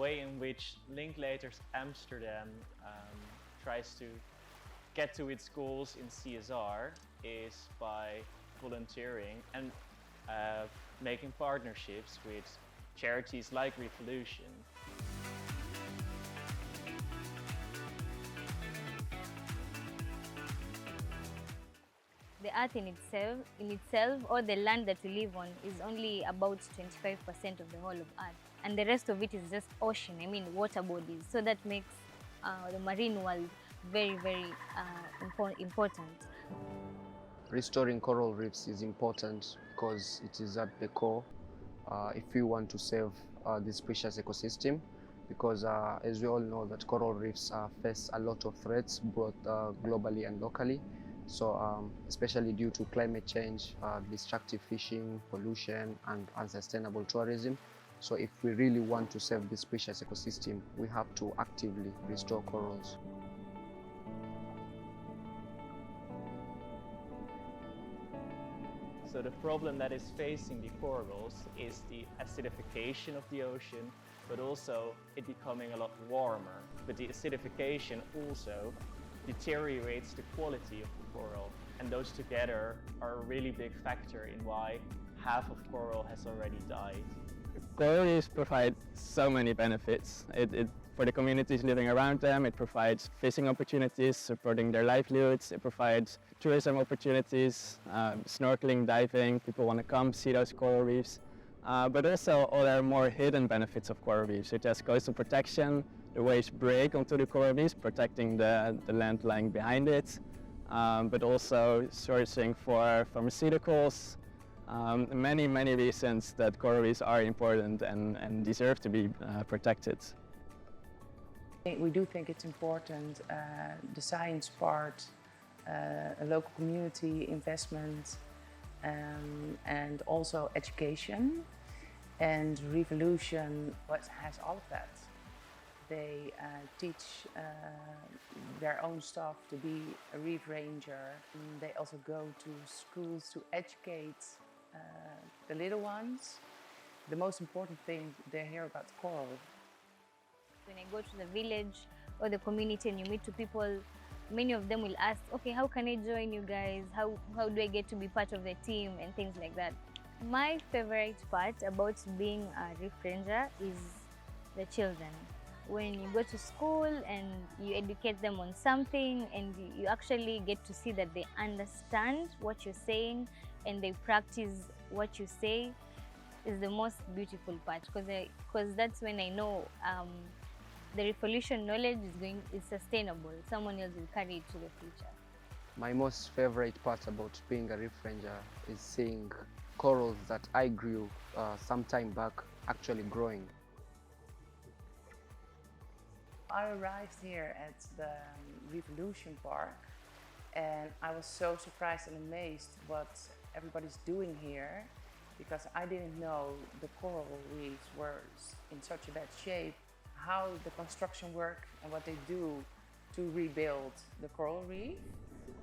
way in which Linklaters Amsterdam tries to get to its goals in CSR is by volunteering and making partnerships with charities like REEFolution. The earth in itself, or the land that we live on, is only about 25% of the whole of earth. And the rest of it is just ocean, water bodies. So that makes the marine world very, very important. Restoring coral reefs is important because it is at the core if we want to save this precious ecosystem, because as we all know that coral reefs face a lot of threats both globally and locally. So especially due to climate change, destructive fishing, pollution and unsustainable tourism. So if we really want to save this precious ecosystem, we have to actively restore corals. So the problem that is facing the corals is the acidification of the ocean, but also it becoming a lot warmer. But the acidification also deteriorates the quality of the coral, and those together are a really big factor in why half of coral has already died. Coral reefs provide so many benefits. For the communities living around them, it provides fishing opportunities, supporting their livelihoods. It provides tourism opportunities, snorkeling, diving. People want to come see those coral reefs. But also other more hidden benefits of coral reefs, such as coastal protection. The waves break onto the coral reefs, protecting the land lying behind it. But also sourcing for pharmaceuticals. Many reasons that coral reefs are important and deserve to be protected. We do think it's important, the science part, a local community investment, and also education. And REEFolution has all of that. They teach their own staff to be a Reef Ranger. They also go to schools to educate the little ones. The most important thing they hear about coral. When I go to the village or the community and you meet two people, many of them will ask, okay, how can I join you guys? How do I get to be part of the team and things like that. My favorite part about being a Reef Ranger is the children. When you go to school and you educate them on something and you actually get to see that they understand what you're saying and they practice what you say, is the most beautiful part, because that's when I know the REEFolution knowledge is sustainable. Someone else will carry it to the future. My most favorite part about being a Reef Ranger is seeing corals that I grew some time back actually growing. I arrived here at the REEFolution Park and I was so surprised and amazed what everybody's doing here, because I didn't know the coral reefs were in such a bad shape, how the construction work and what they do to rebuild the coral reef.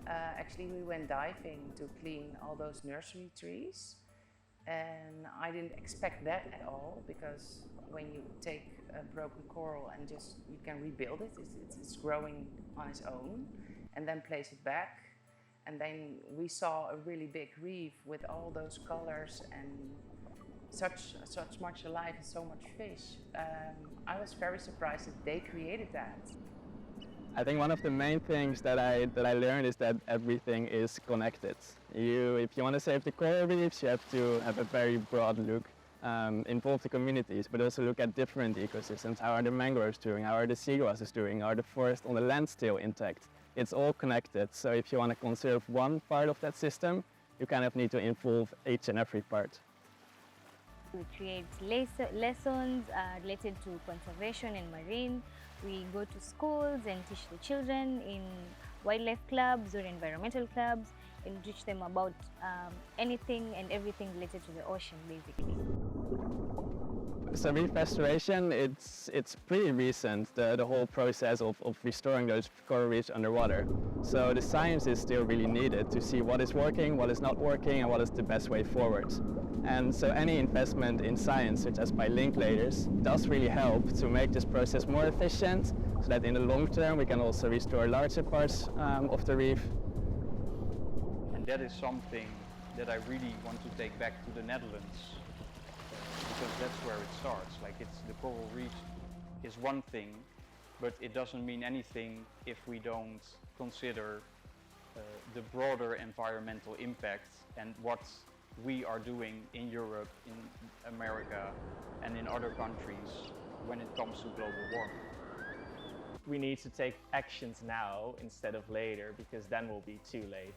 Actually, we went diving to clean all those nursery trees, and I didn't expect that at all, because when you take a broken coral and you can rebuild it, it's growing on its own, and then place it back. And then we saw a really big reef with all those colors and such much alive and so much fish. I was very surprised that they created that. I think one of the main things that I learned is that everything is connected. If you want to save the coral reefs, you have to have a very broad look, involve the communities, but also look at different ecosystems. How are the mangroves doing? How are the seagrasses doing? Are the forests on the land still intact? It's all connected. So if you want to conserve one part of that system, you kind of need to involve each and every part. We create lessons related to conservation and marine. We go to schools and teach the children in wildlife clubs or environmental clubs and teach them about anything and everything related to the ocean, basically. So reef restoration, it's pretty recent, the whole process of restoring those coral reefs underwater. So the science is still really needed to see what is working, what is not working, and what is the best way forward. And so any investment in science, such as by Linklaters, does really help to make this process more efficient, so that in the long term we can also restore larger parts of the reef. And that is something that I really want to take back to the Netherlands, because that's where it starts. Like, it's the coral reef is one thing, but it doesn't mean anything if we don't consider the broader environmental impact and what we are doing in Europe, in America, and in other countries when it comes to global warming. We need to take actions now instead of later, because then we'll be too late.